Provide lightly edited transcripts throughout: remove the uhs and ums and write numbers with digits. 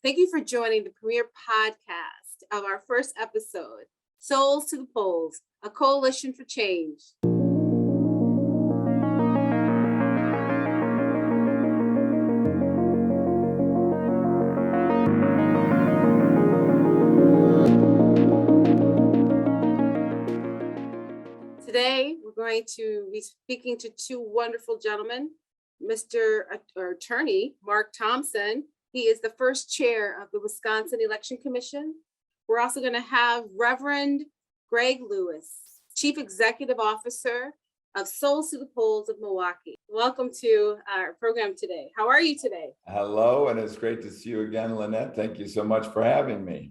Thank you for joining the premiere podcast of our first episode, Souls to the Polls, a coalition for change. Today, we're going to be speaking to two wonderful gentlemen, Attorney Mark Thompson. He is the first chair of the Wisconsin Election Commission. We're also going to have Reverend Greg Lewis, Chief Executive Officer of Souls to the Polls of Milwaukee. Welcome to our program today. How are you today? Hello, and it's great to see you again, Lynette. Thank you so much for having me.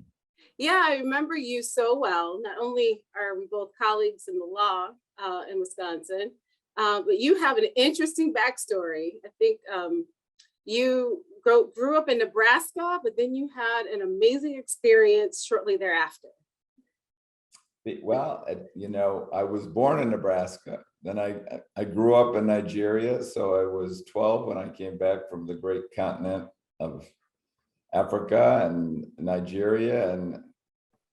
Yeah, I remember you so well. Not only are we both colleagues in the law in Wisconsin, but you have an interesting backstory. I think you grew up in Nebraska, but then you had an amazing experience shortly thereafter. Well, I was born in Nebraska. Then I grew up in Nigeria. So I was 12 when I came back from the great continent of Africa and Nigeria. And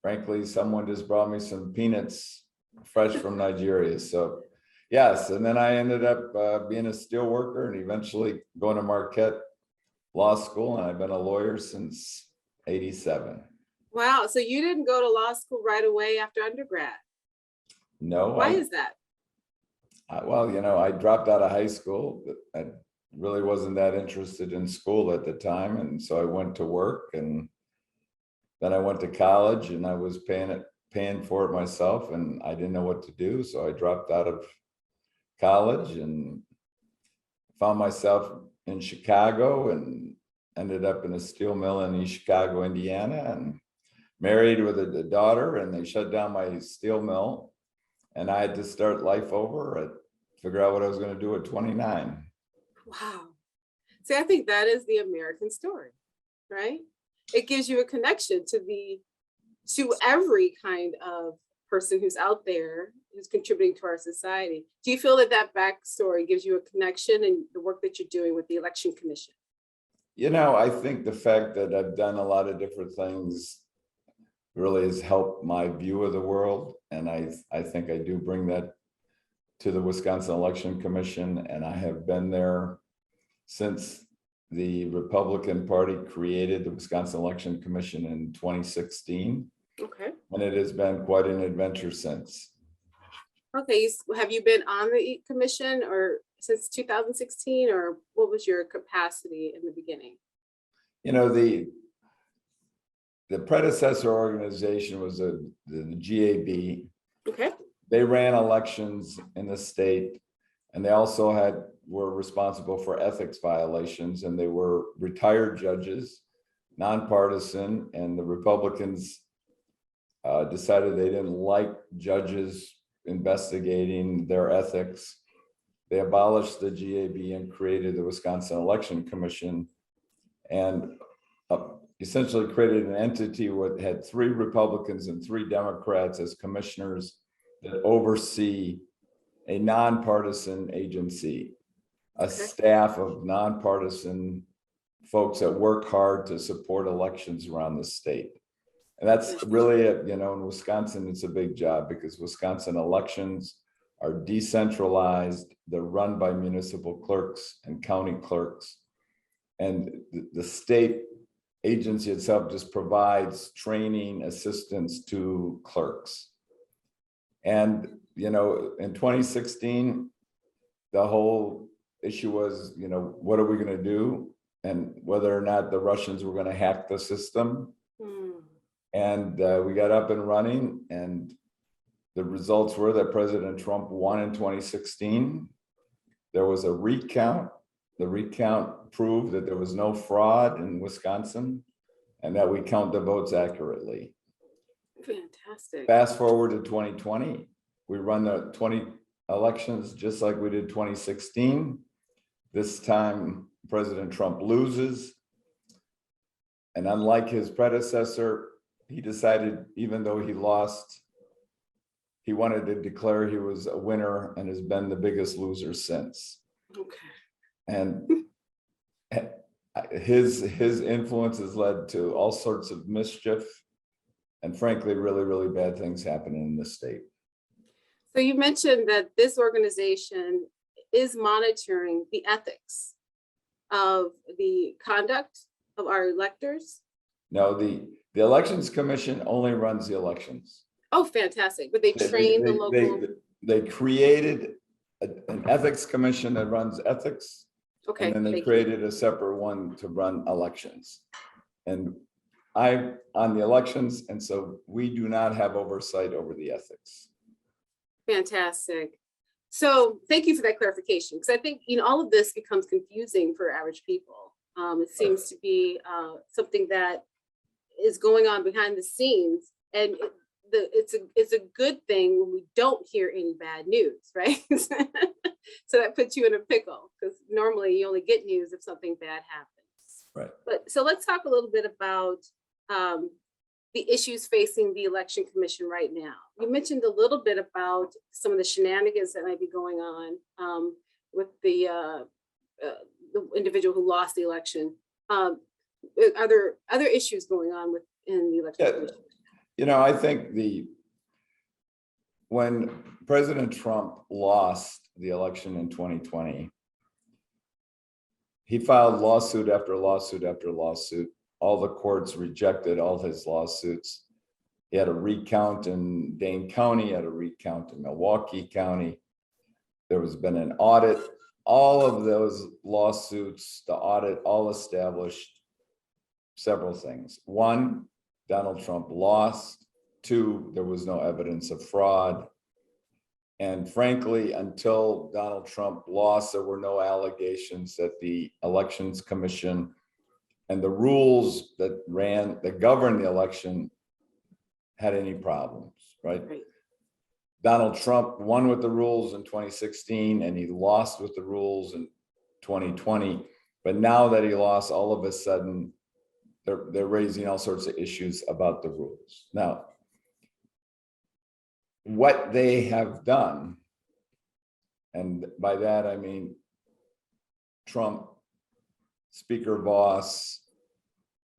frankly, someone just brought me some peanuts fresh from Nigeria. So yes, and then I ended up being a steel worker and eventually going to Marquette Law School, and I've been a lawyer since '87. Wow, so you didn't go to law school right away after undergrad? No. Why is that? I dropped out of high school. I really wasn't that interested in school at the time, and so I went to work, and then I went to college, and I was paying for it myself, and I didn't know what to do, so I dropped out of college and found myself in Chicago and ended up in a steel mill in East Chicago, Indiana, and married with a daughter, and they shut down my steel mill, and I had to start life over and figure out what I was going to do at 29. Wow. See, I think that is the American story, right? It gives you a connection to every kind of person who's out there who's contributing to our society. Do you feel that backstory gives you a connection in the work that you're doing with the Election Commission? I think the fact that I've done a lot of different things really has helped my view of the world. And I think I do bring that to the Wisconsin Election Commission. And I have been there since the Republican Party created the Wisconsin Election Commission in 2016. Okay. And it has been quite an adventure since. Okay, have you been on the commission or since 2016, or what was your capacity in the beginning? The predecessor organization was the GAB. Okay. They ran elections in the state, and they also were responsible for ethics violations, and they were retired judges, nonpartisan, and the Republicans decided they didn't like judges investigating their ethics. They abolished the GAB and created the Wisconsin Election Commission, and essentially created an entity that had 3 Republicans and 3 Democrats as commissioners that oversee a nonpartisan agency, a staff of nonpartisan folks that work hard to support elections around the state. And that's really it. In Wisconsin, it's a big job because Wisconsin elections are decentralized. They're run by municipal clerks and county clerks. And the state agency itself just provides training assistance to clerks. And, in 2016, the whole issue was, what are we going to do? And whether or not the Russians were going to hack the system. And we got up and running, and the results were that President Trump won in 2016. There was a recount. The recount proved that there was no fraud in Wisconsin and that we count the votes accurately. Fantastic. Fast forward to 2020, we run the 20 elections just like we did 2016. This time, President Trump loses. And unlike his predecessor, he decided, even though he lost, he wanted to declare he was a winner and has been the biggest loser since. Okay. And his influence has led to all sorts of mischief and frankly, really, really bad things happening in the state. So you mentioned that this organization is monitoring the ethics of the conduct of our electors. No, the Elections Commission only runs the elections. Oh, fantastic. But they train the local. They created an ethics commission that runs ethics. Okay. And then they created a separate one to run elections. And I'm on the elections, and so we do not have oversight over the ethics. Fantastic. So thank you for that clarification, because I think, all of this becomes confusing for average people. It seems to be something that is going on behind the scenes, and it's a good thing when we don't hear any bad news, right? So that puts you in a pickle, because normally you only get news if something bad happens. Right. But so let's talk a little bit about the issues facing the Election Commission right now. You mentioned a little bit about some of the shenanigans that might be going on with the individual who lost the election. Are there other issues going on within the Election Commission? I think when President Trump lost the election in 2020, he filed lawsuit after lawsuit after lawsuit. All the courts rejected all his lawsuits. He had a recount in Dane County, he had a recount in Milwaukee County. There has been an audit. All of those lawsuits, the audit, all established several things. One, Donald Trump lost. Two, there was no evidence of fraud. And frankly, until Donald Trump lost, there were no allegations that the Elections Commission and the rules that govern the election had any problems, right? Donald Trump won with the rules in 2016 and he lost with the rules in 2020. But now that he lost, all of a sudden, they're raising all sorts of issues about the rules. Now, what they have done, and by that I mean Trump, Speaker Voss,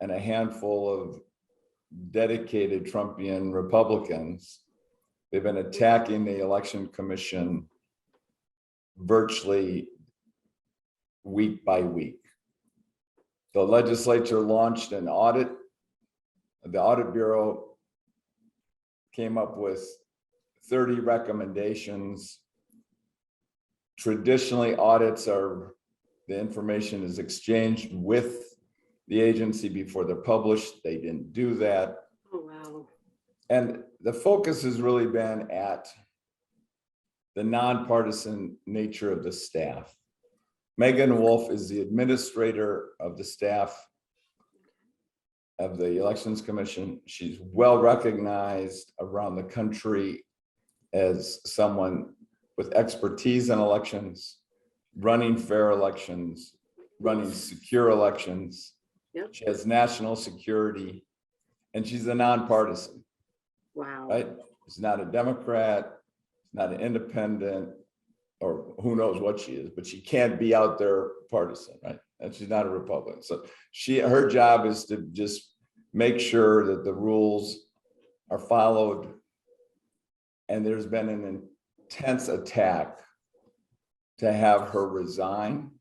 and a handful of dedicated Trumpian Republicans, they've been attacking the Election Commission virtually week by week. The legislature launched an audit. The Audit Bureau came up with 30 recommendations. Traditionally, audits the information is exchanged with the agency before they're published. They didn't do that. Oh, wow. And the focus has really been at the nonpartisan nature of the staff. Megan Wolf is the administrator of the staff of the Elections Commission. She's well recognized around the country as someone with expertise in elections, running fair elections, running secure elections. Yep. She has national security, and she's a nonpartisan. Wow. Right? She's not a Democrat, not an independent, or who knows what she is, but she can't be out there partisan, right? And she's not a Republican. So her job is to just make sure that the rules are followed. And there's been an intense attack to have her resign.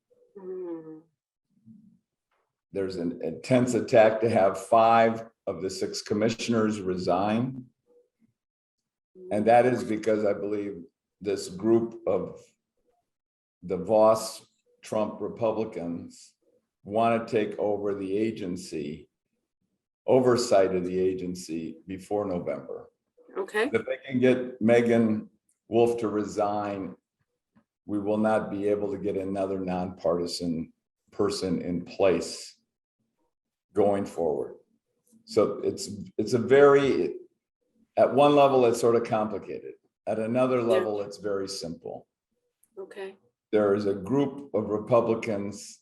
There's an intense attack to have 5 of the 6 commissioners resign. And that is because I believe this group of the Voss Trump Republicans want to take over the agency, oversight of the agency before November. Okay. If they can get Megan Wolf to resign, we will not be able to get another nonpartisan person in place going forward. So it's a very, at one level, it's sort of complicated. At another level, it's very simple. Okay. There is a group of Republicans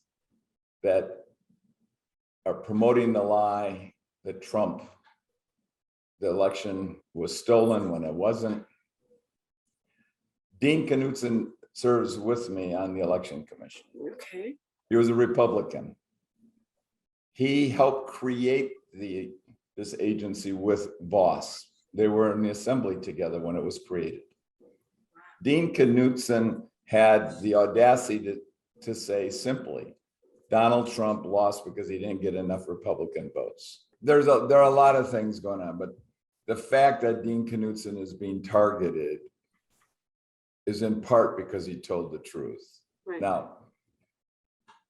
that are promoting the lie that the election was stolen when it wasn't. Dean Knudsen serves with me on the Election Commission. Okay. He was a Republican. he helped create this agency with Voss. They were in the assembly together when it was created. Dean Knudsen had the audacity to say simply, Donald Trump lost because he didn't get enough Republican votes. There are a lot of things going on, but the fact that Dean Knudsen is being targeted is in part because he told the truth. Right. Now,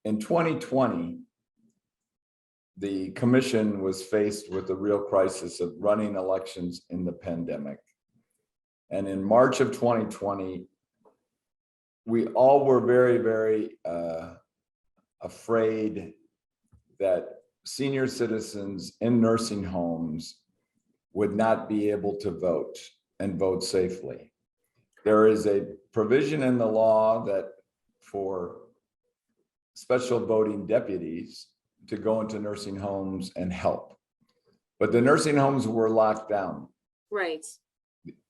in 2020, the commission was faced with the real crisis of running elections in the pandemic. And in March of 2020, we all were very, very afraid that senior citizens in nursing homes would not be able to vote and vote safely. There is a provision in the law that for special voting deputies to go into nursing homes and help. But the nursing homes were locked down. Right.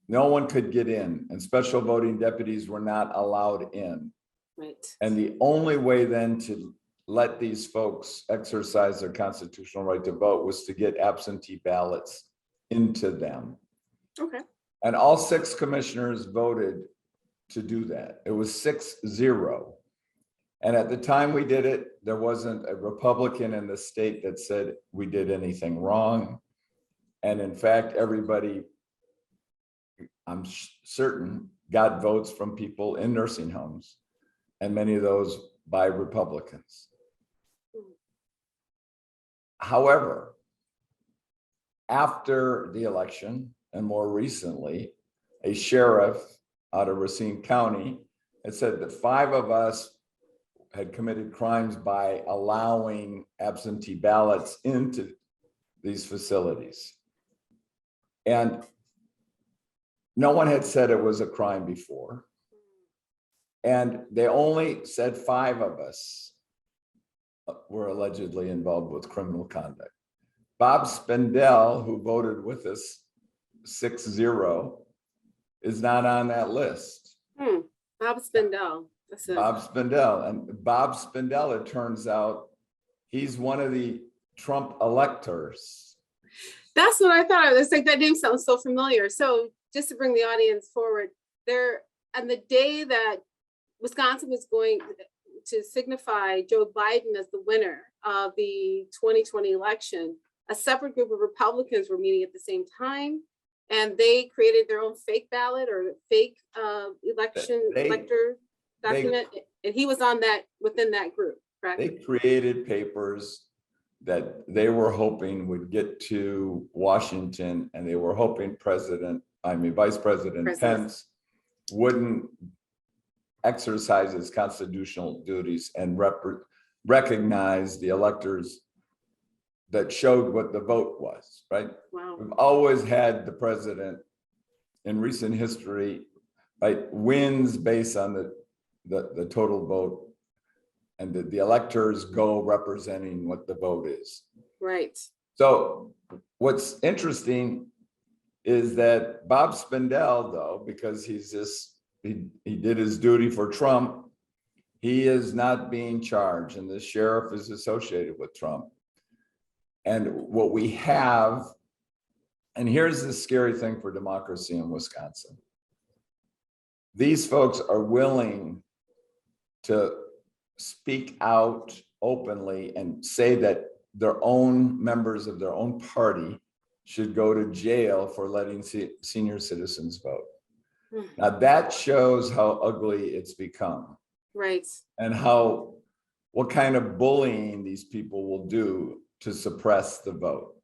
No one could get in, and special voting deputies were not allowed in. Right. And the only way then to let these folks exercise their constitutional right to vote was to get absentee ballots into them. Okay. And all 6 commissioners voted to do that. It was 6-0. And at the time we did it, there wasn't a Republican in the state that said we did anything wrong. And in fact, everybody, I'm certain, got votes from people in nursing homes, and many of those by Republicans. However, after the election, and more recently, a sheriff out of Racine County had said that 5 of us had committed crimes by allowing absentee ballots into these facilities. And no one had said it was a crime before. And they only said 5 of us were allegedly involved with criminal conduct. Bob Spindell, who voted with us 6-0, is not on that list. Bob Spindell. Bob Spindell. And Bob Spindell, it turns out, he's one of the Trump electors. That's what I thought. It's like that name sounds so familiar. So just to bring the audience forward, there on the day that Wisconsin was going to signify Joe Biden as the winner of the 2020 election, a separate group of Republicans were meeting at the same time, and they created their own fake ballot or fake elector document, and he was on that within that group, correct? They created papers that they were hoping would get to Washington, and they were hoping Vice President Pence wouldn't exercise his constitutional duties and recognize the electors that showed what the vote was, right? Wow. We've always had the president in recent history, right, wins based on the total vote, and the electors go representing what the vote is. Right. So what's interesting is that Bob Spindell, though, because he did his duty for Trump, he is not being charged, and the sheriff is associated with Trump. And what we have, and here's the scary thing for democracy in Wisconsin. These folks are willing to speak out openly and say that their own members of their own party should go to jail for letting senior citizens vote. Now that shows how ugly it's become. Right. And what kind of bullying these people will do to suppress the vote.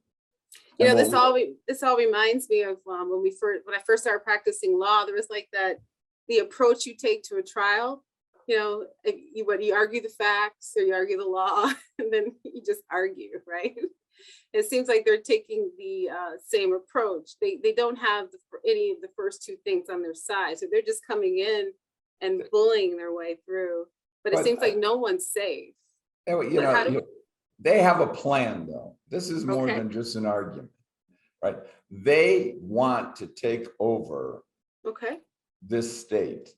You know, this all reminds me of when I first started practicing law. There was like the approach you take to a trial. You know, you argue the facts or you argue the law, and then you just argue, right? It seems like they're taking the same approach. They don't have any of the first 2 things on their side, so they're just coming in and bullying their way through. But it seems like no one's safe. They have a plan, though. This is more than just an argument, right? They want to take over this state.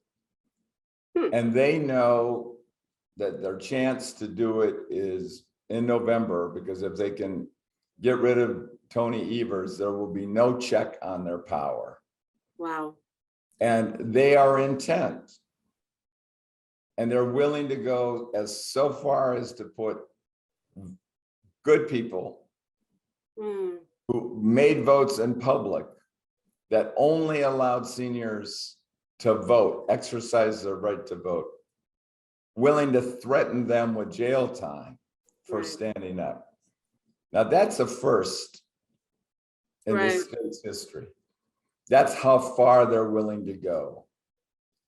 And they know that their chance to do it is in November, because if they can get rid of Tony Evers, there will be no check on their power. Wow. And they are intent. And they're willing to go so far as to put good people Mm. who made votes in public that only allowed seniors to vote, exercise their right to vote, willing to threaten them with jail time for Right. standing up. Now that's a first in Right. the state's history. That's how far they're willing to go.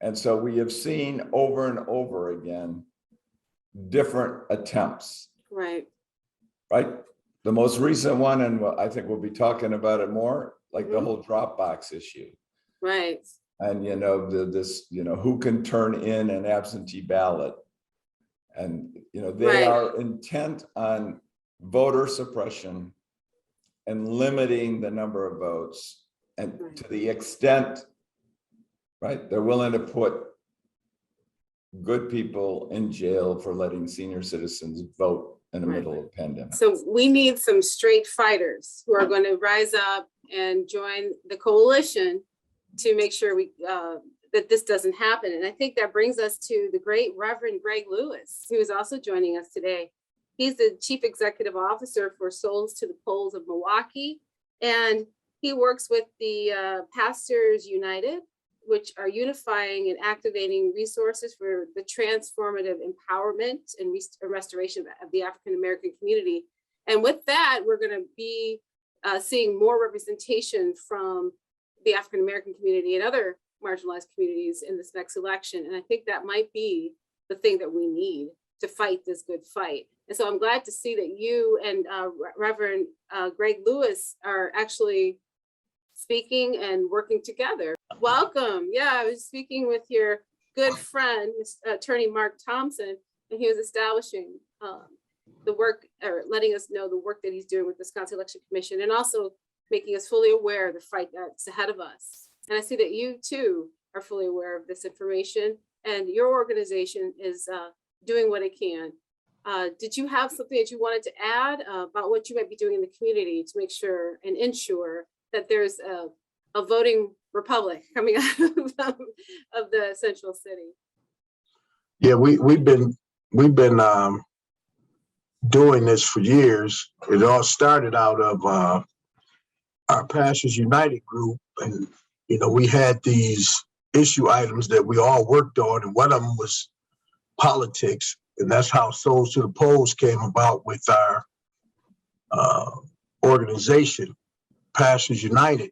And so we have seen over and over again different attempts, Right. right? The most recent one, and I think we'll be talking about it more, like the whole Dropbox issue. Right. And who can turn in an absentee ballot. And they Right. are intent on voter suppression and limiting the number of votes. And Right. to the extent, right, they're willing to put good people in jail for letting senior citizens vote in the Right. middle of a pandemic. So we need some straight fighters who are going to rise up and join the coalition to make sure that this doesn't happen. And I think that brings us to the great Reverend Greg Lewis, who is also joining us today. He's the Chief Executive Officer for Souls to the Polls of Milwaukee, and he works with the Pastors United, which are unifying and activating resources for the transformative empowerment and restoration of the African American community. And with that, we're going to be seeing more representation from the African American community and other marginalized communities in this next election. And I think that might be the thing that we need to fight this good fight. And so I'm glad to see that you and Reverend Greg Lewis are actually speaking and working together. Welcome. Yeah, I was speaking with your good friend, Attorney Mark Thompson, and he was establishing the work, or letting us know the work that he's doing with the Wisconsin Election Commission, and also making us fully aware of the fight that's ahead of us. And I see that you too are fully aware of this information, and your organization is doing what it can. Did you have something that you wanted to add about what you might be doing in the community to make sure and ensure that there's a voting republic coming out of the central city? Yeah, we've been doing this for years. It all started out of our Pastors United group, and we had these issue items that we all worked on, and one of them was politics, and that's how Souls to the Polls came about with our organization, Pastors United.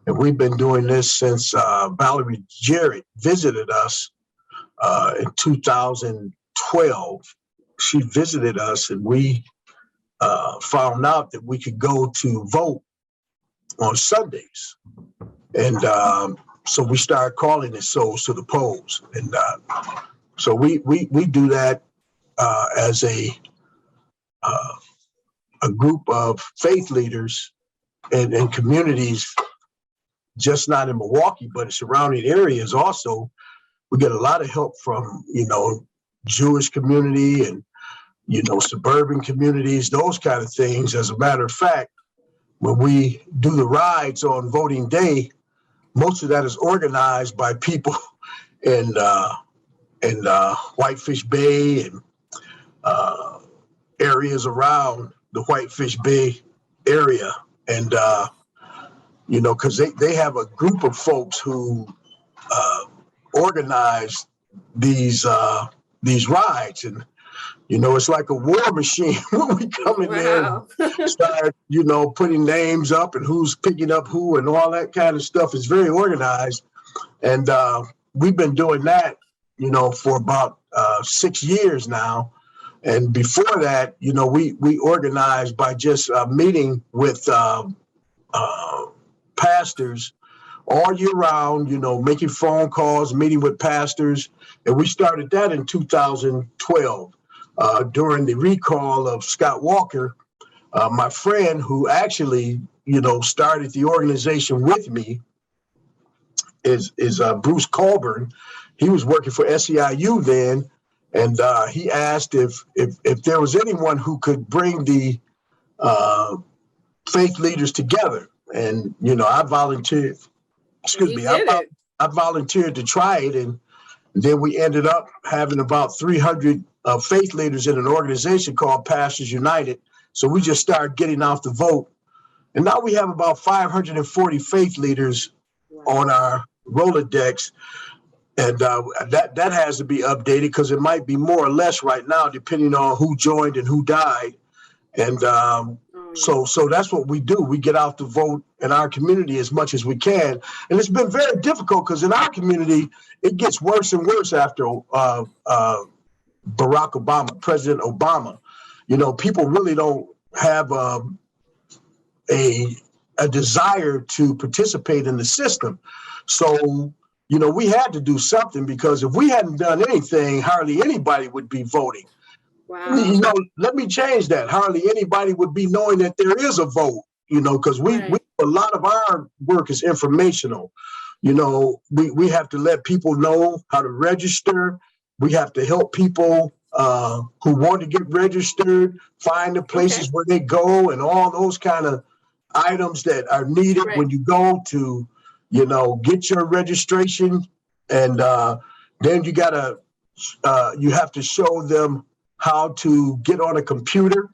And we've been doing this since Valerie Jarrett visited us in 2012. She visited us, and we found out that we could go to vote on Sundays. And so we started calling it Souls to the Polls. And so we do that as a group of faith leaders and communities, just not in Milwaukee, but in surrounding areas also. We get a lot of help from, Jewish community and, suburban communities, those kind of things. As a matter of fact, when we do the rides on voting day, most of that is organized by people in Whitefish Bay and areas around the Whitefish Bay area. And, because they have a group of folks who organize these rides. And, it's like a war machine when we come in there and start, putting names up and who's picking up who and all that kind of stuff. It's very organized. And we've been doing that, for about 6 years now. And before that, we organized by just meeting with pastors all year round, making phone calls, meeting with pastors. And we started that in 2012 during the recall of Scott Walker. My friend who actually, started the organization with me is Bruce Colburn. He was working for SEIU then, And he asked if there was anyone who could bring the faith leaders together. And, you know, I volunteered, excuse You me, did it. I volunteered to try it. And then we ended up having about 300 faith leaders in an organization called Pastors United. So we just started getting out the vote. And now we have about 540 faith leaders Wow. on our Rolodex. And that has to be updated because it might be more or less right now, depending on who joined and who died. And so that's what we do. We get out the vote in our community as much as we can. And it's been very difficult because in our community, it gets worse and worse after Barack Obama, President Obama. You know, people really don't have a desire to participate in the system. So, you know, we had to do something because if we hadn't done anything, hardly anybody would be voting. Wow. You know, let me change that. Hardly anybody would be knowing that there is a vote, you know, because we a lot of our work is informational. You know, we have to let people know how to register. We have to help people who want to get registered, find the places where they go and all those kind of items that are needed when you go to, you know, get your registration. And then you have to show them how to get on a computer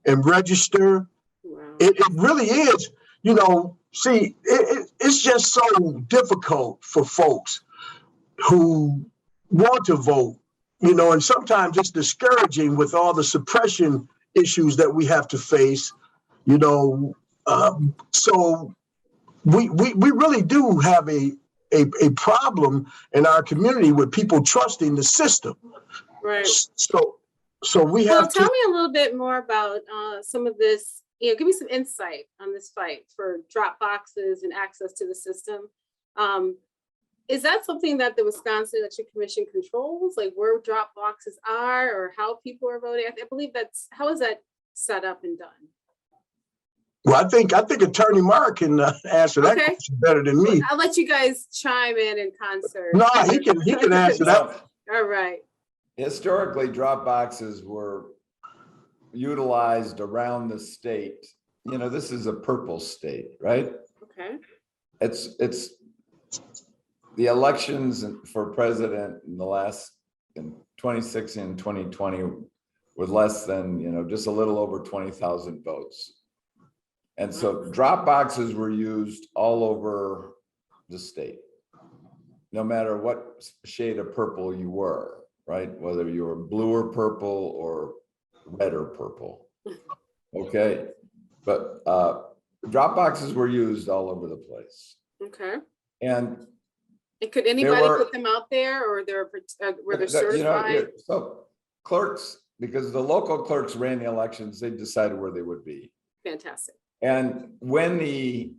and register. Wow. It really is, you know, see, it's just so difficult for folks who want to vote, you know, and sometimes it's discouraging with all the suppression issues that we have to face, you know. So we really do have a problem in our community with people trusting the system. Right. So we have tell me a little bit more about some of this, you know, give me some insight on this fight for drop boxes and access to the system. Is that something that the Wisconsin Election Commission controls, like where drop boxes are or how people are voting? I believe how is that set up and done? Well, I think Attorney Mark can answer that question better than me. I'll let you guys chime in concert. No, he can answer that. All right. Historically, drop boxes were utilized around the state. You know, this is a purple state, right? Okay. It's the elections for president in in 2016 and 2020 with less than, you know, just a little over 20,000 votes. And so drop boxes were used all over the state, no matter what shade of purple you were, right? Whether you were blue or purple or red or purple. Okay. But drop boxes were used all over the place. Okay. And could anybody put them out there, or were they certified? You know, so clerks, because the local clerks ran the elections, they decided where they would be. Fantastic. And when the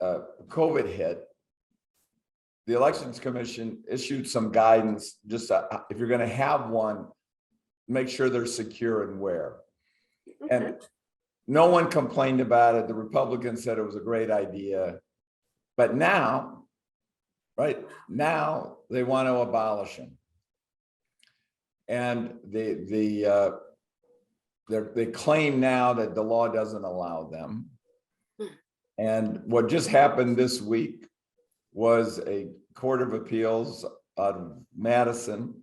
COVID hit, the Elections Commission issued some guidance, just if you're going to have one, make sure they're secure and where. Okay. And no one complained about it. The Republicans said it was a great idea. But now, right now, they want to abolish them. And they claim now that the law doesn't allow them. And what just happened this week was a court of appeals out of Madison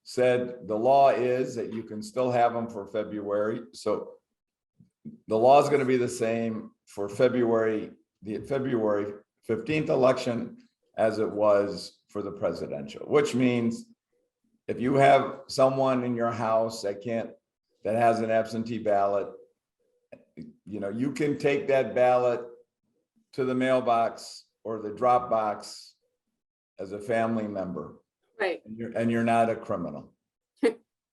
said the law is that you can still have them for February. So the law is going to be the same for the February 15th election as it was for the presidential, which means if you have someone in your house that has an absentee ballot, you know, you can take that ballot to the mailbox or the drop box as a family member. Right. And you're not a criminal.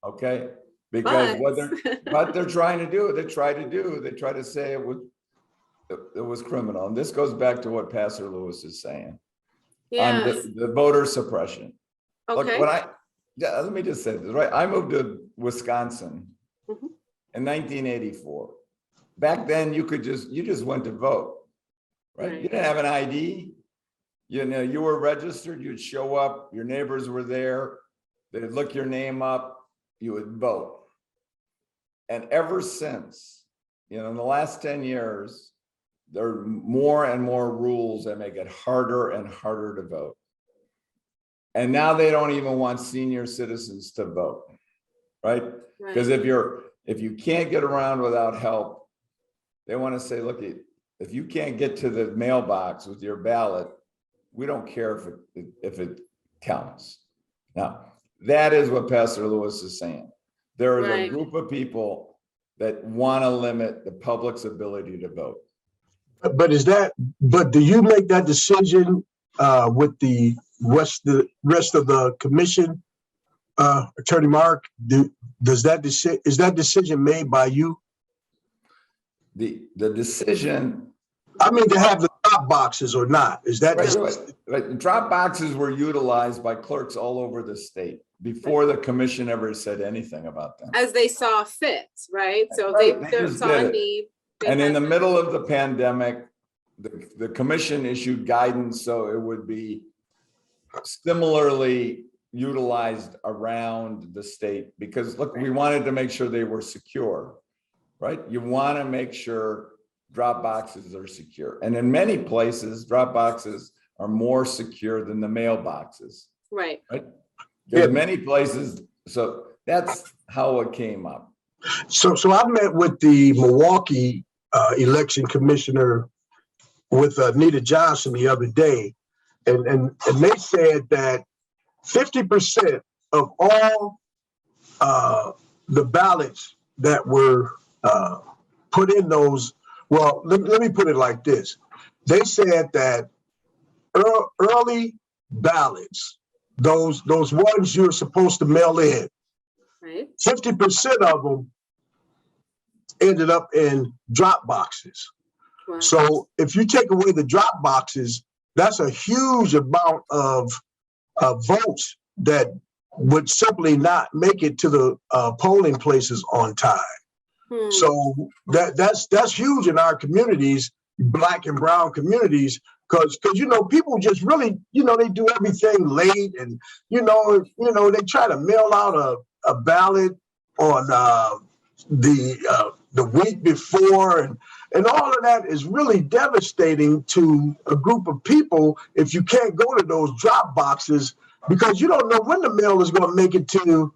Okay? Because what they're trying to do, they try to say it was criminal. And this goes back to what Pastor Lewis is saying. Yes. On the voter suppression. Okay. Look, let me just say this, right? I moved to Wisconsin in 1984. Back then, you just went to vote, right? You didn't have an ID. You know, you were registered. You'd show up. Your neighbors were there. they'd look your name up, you would vote. And ever since, in the last 10 years, there are more and more rules that make it harder and harder to vote. And now they don't even want senior citizens to vote, right? Because if you can't get around without help, they want to say, look, if you can't get to the mailbox with your ballot, we don't care if it counts. Now, that is what Pastor Lewis is saying. There is a group of people that want to limit the public's ability to vote. But do you make that decision with the rest of the commission, Attorney Mark? Is that decision made by you? The decision. I mean, to have the drop boxes or not? Is that right? Drop boxes were utilized by clerks all over the state before the commission ever said anything about them. As they saw fit, right? So Right. they saw a need. And in the middle of the pandemic, the commission issued guidance so it would be similarly utilized around the state, because look, we wanted to make sure they were secure, right? You want to make sure drop boxes are secure. And in many places, drop boxes are more secure than the mailboxes. Right. There's many places. So that's how it came up. So I met with the Milwaukee election commissioner with Nita Johnson the other day, and they said that 50% of all the ballots that were put in those, well, let me put it like this. They said that early ballots, those ones you're supposed to mail in, Right. 50% of them ended up in drop boxes. Wow. So if you take away the drop boxes, that's a huge amount of votes that would simply not make it to the polling places on time. So that's huge in our communities, Black and brown communities, because people just really, they do everything late, and they try to mail out a ballot on the week before, and all of that is really devastating to a group of people if you can't go to those drop boxes, because you don't know when the mail is going to make it to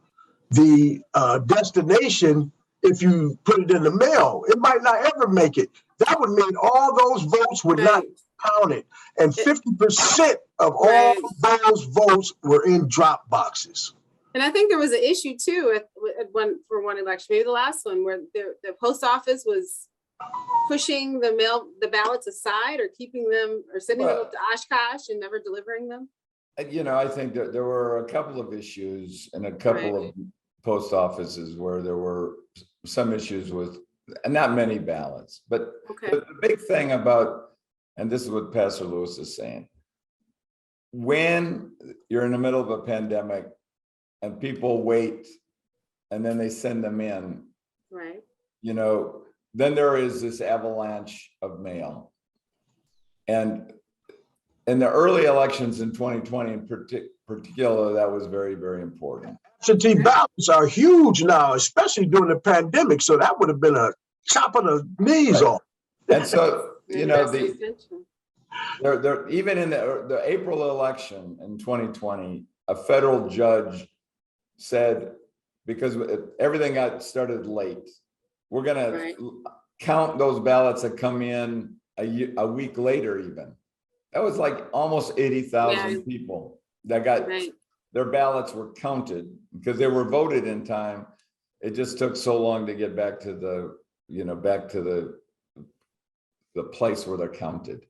the destination. If you put it in the mail, it might not ever make it. That would mean all those votes would not be counted, and 50% of all those votes were in drop boxes. And I think there was an issue too for one election, maybe the last one, where the post office was pushing the ballots aside, or keeping them, or sending them up to Oshkosh and never delivering them. I think that there were a couple of issues in a couple of post offices where there were some issues with, and not many ballots, but the big thing about, and this is what Pastor Lewis is saying, when you're in the middle of a pandemic and people wait and then they send them in, right? Then there is this avalanche of mail. And in the early elections in 2020 in particular, that was very, very important. Absentee ballots are huge now, especially during the pandemic. So that would have been a chop of the knees off. And so, even in the April election in 2020, a federal judge said, because everything got started late, we're going to count those ballots that come in a week later even. That was like almost 80,000 people that got their ballots were counted because they were voted in time. It just took so long to get back to the place where they're counted.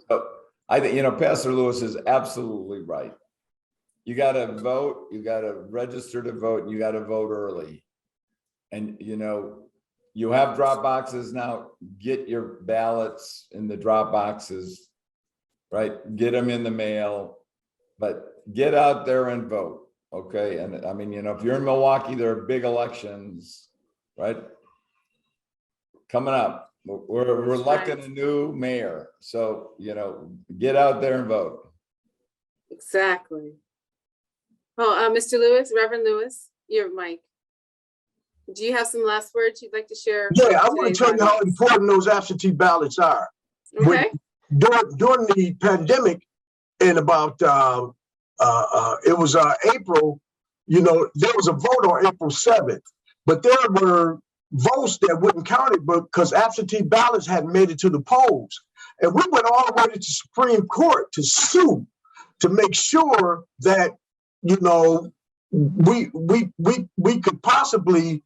So I think, Pastor Lewis is absolutely right. You got to vote, you got to register to vote, and you got to vote early. And, you have drop boxes now, get your ballots in the drop boxes, right? Get them in the mail, but get out there and vote, okay? And I mean, if you're in Milwaukee, there are big elections, right? Coming up, we're electing a new mayor. So, get out there and vote. Exactly. Oh, Mr. Lewis, Reverend Lewis, your mic. Do you have some last words you'd like to share? Yeah, with I want to today's tell you how audience? important those absentee ballots are. Okay, During the pandemic, in about it was April, there was a vote on April 7th, but there were votes that wouldn't count it because absentee ballots hadn't made it to the polls. And we went all the way to the Supreme Court to sue to make sure that, we could possibly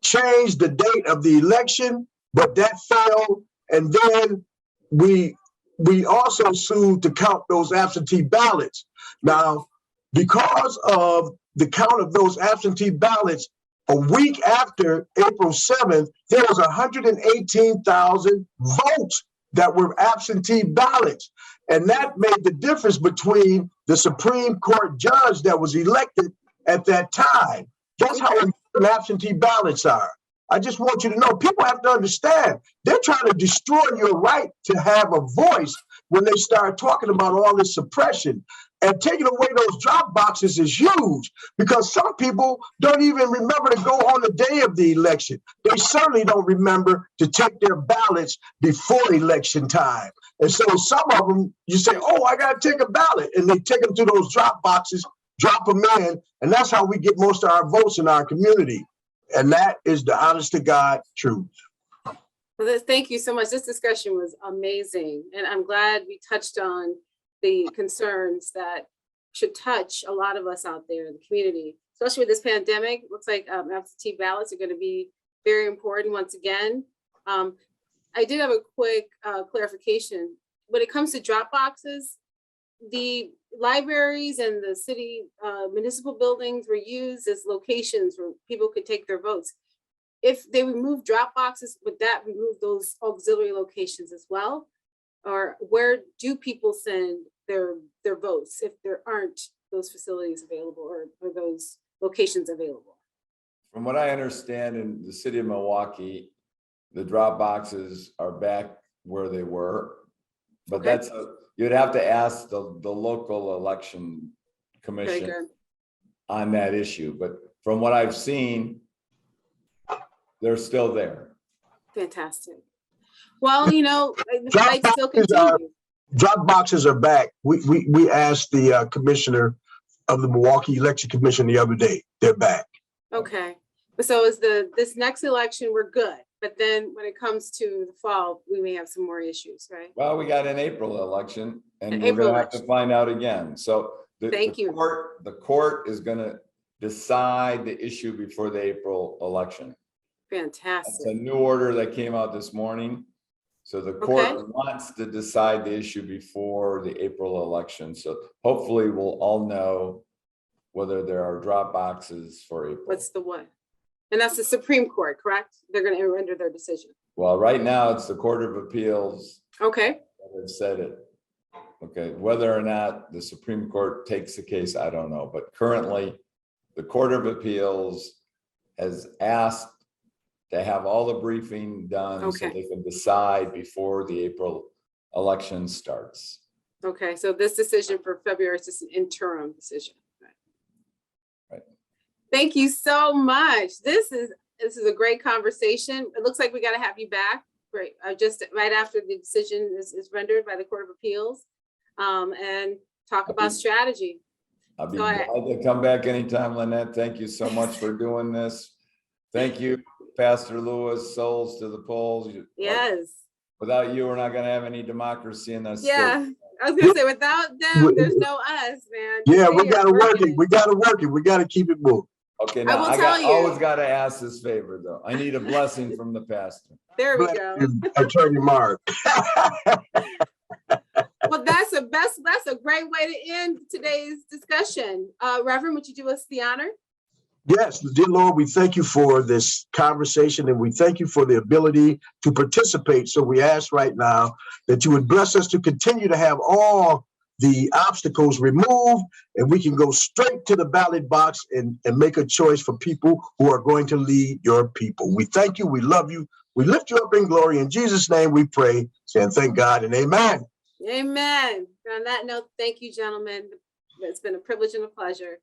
change the date of the election, but that failed. And then we also sued to count those absentee ballots. Now, because of the count of those absentee ballots, a week after April 7th, there was 118,000 votes that were absentee ballots. And that made the difference between the Supreme Court judge that was elected at that time. That's how important absentee ballots are. I just want you to know, people have to understand, they're trying to destroy your right to have a voice when they start talking about all this suppression. And taking away those drop boxes is huge because some people don't even remember to go on the day of the election. They certainly don't remember to take their ballots before election time. And so some of them, you say, oh, I got to take a ballot. And they take them to those drop boxes, drop them in. And that's how we get most of our votes in our community. And that is the honest to God truth. well, thank you so much. This discussion was amazing. And I'm glad we touched on the concerns that should touch a lot of us out there in the community, especially with this pandemic. Looks like absentee ballots are going to be very important once again. I did have a quick clarification. When it comes to drop boxes, the libraries and the city municipal buildings were used as locations where people could take their votes. If they remove drop boxes, would that remove those auxiliary locations as well? Or where do people send their votes if there aren't those facilities available or those locations available? From what I understand, in the city of Milwaukee, the drop boxes are back where they were, but Okay. you'd have to ask the local election Very commission good. on that issue. But from what I've seen, they're still there. Fantastic. Well, the Drop fight still boxes are- continues. Drop boxes are back. We asked the commissioner of the Milwaukee Election Commission the other day. They're back. Okay. So is this next election, we're good. But then when it comes to the fall, we may have some more issues, right? Well, we got an April election and An we're April gonna have to find out again. So Thank you. the court is gonna decide the issue before the April election. It's a Fantastic. new order that came out this morning. So the court Okay. wants to decide the issue before the April election. So hopefully we'll all know whether there are drop boxes for April. What's the what? And that's the Supreme Court, correct? They're going to render their decision. Well, right now it's the Court of Appeals Okay. that have said it. Okay, whether or not the Supreme Court takes the case, I don't know. But currently, the Court of Appeals has asked to have all the briefing done so Okay. they can decide before the April election starts. Okay. So this decision for February is just an interim decision. Right. Thank you so much. This is a great conversation. It looks like we got to have you back. Great. Just right after the decision is rendered by the Court of Appeals, and talk about strategy. I'll be Go ahead. glad to come back anytime, Lynette. Thank you so much for doing this. Thank you, Pastor Lewis, Souls to the Polls. Yes. Without you, we're not gonna have any democracy in this state. Yeah. I was gonna say, without them, there's no us, man. Yeah, They we are gotta work working it. We gotta work it. We gotta keep it moving. Okay, I now will I tell you. always gotta ask this favor though. I need a blessing from the pastor. There we Bless go. you, Attorney Mark. Well, that's a great way to end today's discussion. Reverend, would you do us the honor? Yes, dear Lord, we thank you for this conversation and we thank you for the ability to participate. So we ask right now that you would bless us to continue to have all the obstacles removed and we can go straight to the ballot box and make a choice for people who are going to lead your people. We thank you. We love you. We lift you up in glory. In Jesus' name we pray, saying thank God and amen. Amen. On that note, thank you, gentlemen. It's been a privilege and a pleasure.